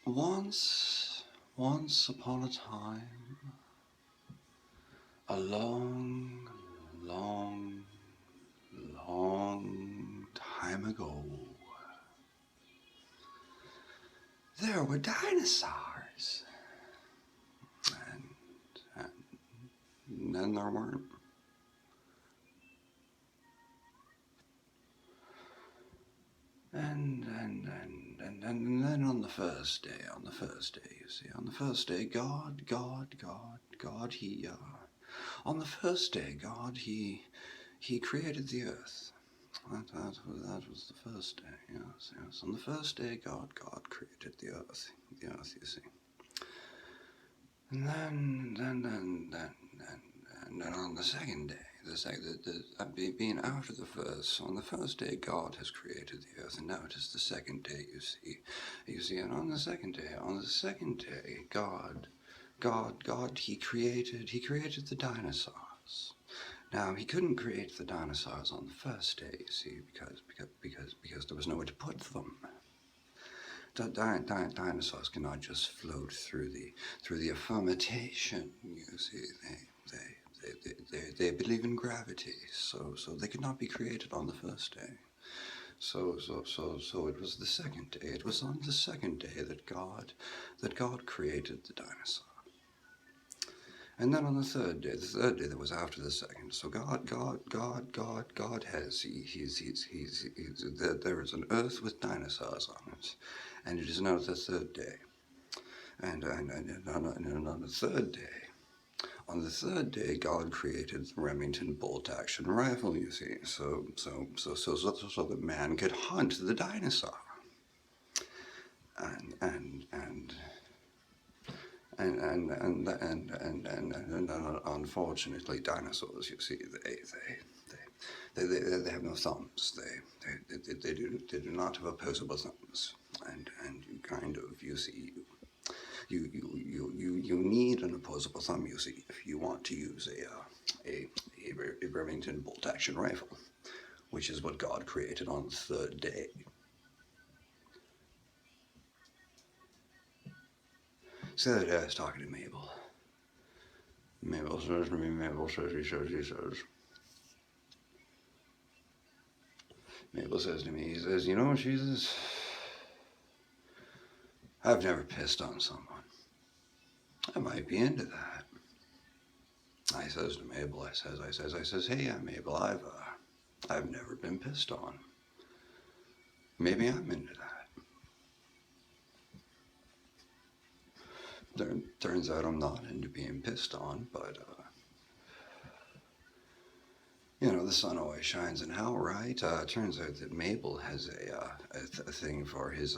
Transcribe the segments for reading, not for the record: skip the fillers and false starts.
Once upon a time, a long, long, long time ago, there were dinosaurs. And then there weren't. And then on the first day, you see, on the first day, God, on the first day, God, he created the earth. That was the first day, yes. On the first day, God created the earth, you see. And then on the second day, being out of the first, on the first day God has created the earth, and now it is the second day, you see, and on the second day, God, he created the dinosaurs. Now, he couldn't create the dinosaurs on the first day, you see, because there was nowhere to put them. Dinosaurs cannot just float through the fermentation. You see, they believe in gravity, so they could not be created on the first day. So it was the second day. It was on the second day that God created the dinosaur. And then on the third day that was after the second. So God has there is an earth with dinosaurs on it, and it is now the third day. And on the third day, God created the Remington bolt-action rifle. You see, so that man could hunt the dinosaur. And unfortunately, dinosaurs, you see, they have no thumbs. They do not have opposable thumbs, and you kind of, you see, you need an opposable thumb, you see, if you want to use a Remington bolt-action rifle, which is what God created on the third day. So the other day I was talking to Mabel. Mabel says, Mabel says to me, he says, you know, Jesus, I've never pissed on someone. I might be into that. I says to Mabel, I says, hey, Mabel, I've never been pissed on. Maybe I'm into that. Turns out I'm not into being pissed on, but, you know, the sun always shines in hell, right? Turns out that Mabel has a thing for his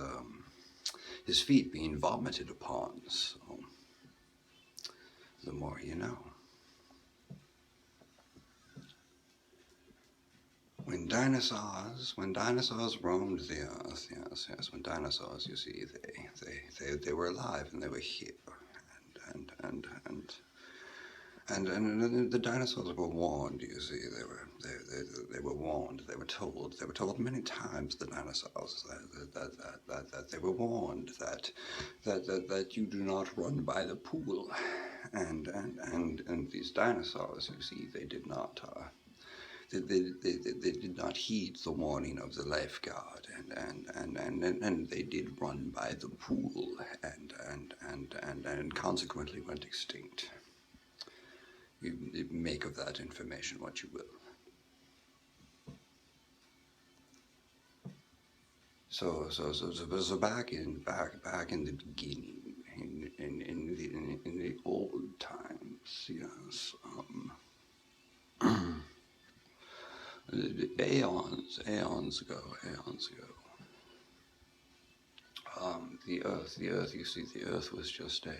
feet being vomited upon, so the more you know. When dinosaurs roamed the earth, yes, when dinosaurs, you see, they were alive and they were here, and the dinosaurs were warned. You see, they were warned. They were told many times, the dinosaurs, that they were warned that you do not run by the pool, and these dinosaurs, you see, they did not. They did not heed the warning of the lifeguard, and they did run by the pool, and consequently went extinct. You make of that information what you will. So back in the beginning, in the old times, yes. Aeons ago. The earth. You see, the earth was just a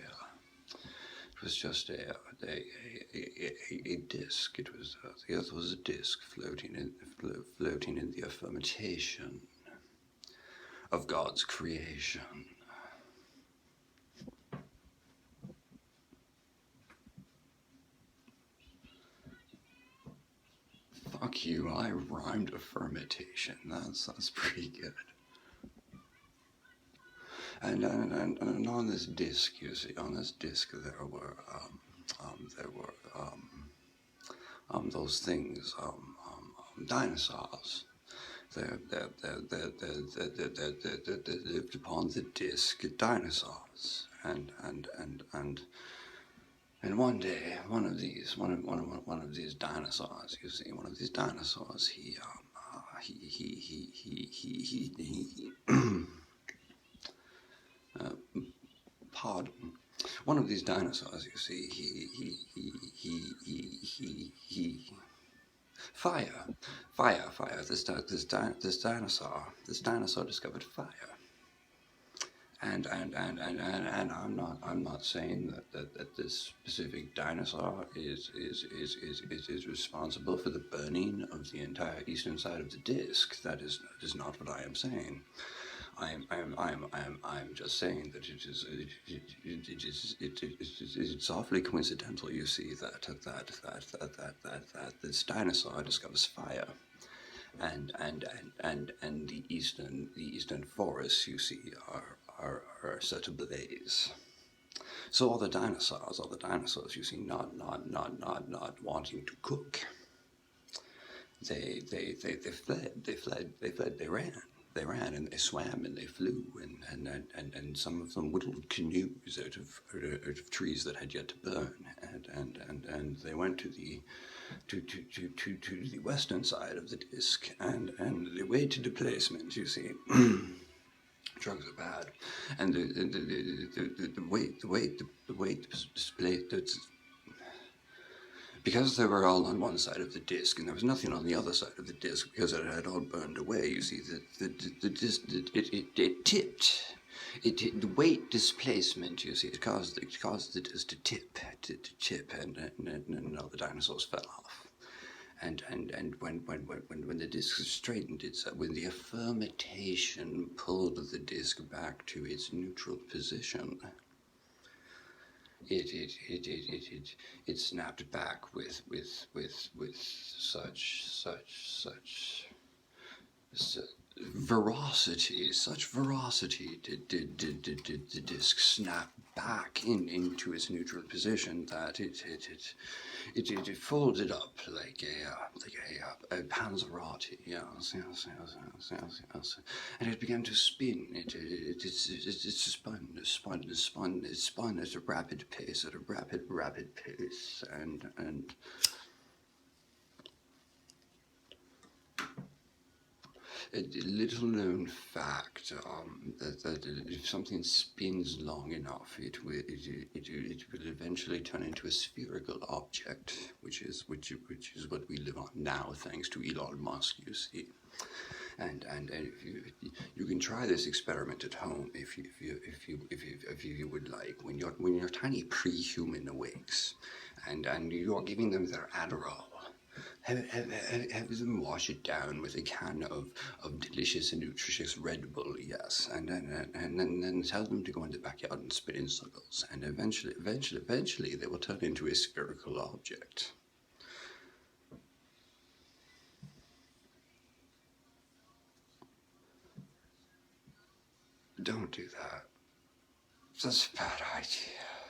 disc. It was the earth was a disc floating in the fermentation of God's creation. Fuck you! I rhymed a fermentation. That's pretty good. And on this disc, you see, on this disc there were those things, dinosaurs. They lived upon the disc, dinosaurs, and one day, one of these dinosaurs, you see, one of these dinosaurs, pardon, one of these dinosaurs, you see, fire, fire. This dinosaur discovered fire. And I'm not saying that this specific dinosaur is responsible for the burning of the entire eastern side of the disk. That is not what I am saying. I'm just saying that it's awfully coincidental. You see that this dinosaur discovers fire. And the eastern forests, you see, are set ablaze. So all the dinosaurs, you see, not wanting to cook. They fled, they ran, and they swam, and they flew, and some of them whittled canoes out of trees that had yet to burn, and they went to the western side of the disk, and they waited displacement, you see. Drugs are bad, and the weight display. Because they were all on one side of the disk, and there was nothing on the other side of the disk because it had all burned away. You see, the disk it tipped. The weight displacement. You see, it caused the disk to tip, and all the dinosaurs fell off. And when the disk straightened itself, when the affirmatation pulled the disk back to its neutral position, it snapped back with such veracity did the disc snap back into its neutral position that it folded up like a Panzerotti, yes, and it began to spin. It spun at a rapid pace, and a little known fact, that if something spins long enough, it will eventually turn into a spherical object, which is what we live on now, thanks to Elon Musk, you see. And if you can try this experiment at home if you would like, when your tiny pre-human awakes, and you're giving them their Adderall. Have them wash it down with a can of delicious and nutritious Red Bull, yes, and then tell them to go in the backyard and spin in circles, and eventually they will turn into a spherical object. Don't do that. That's a bad idea.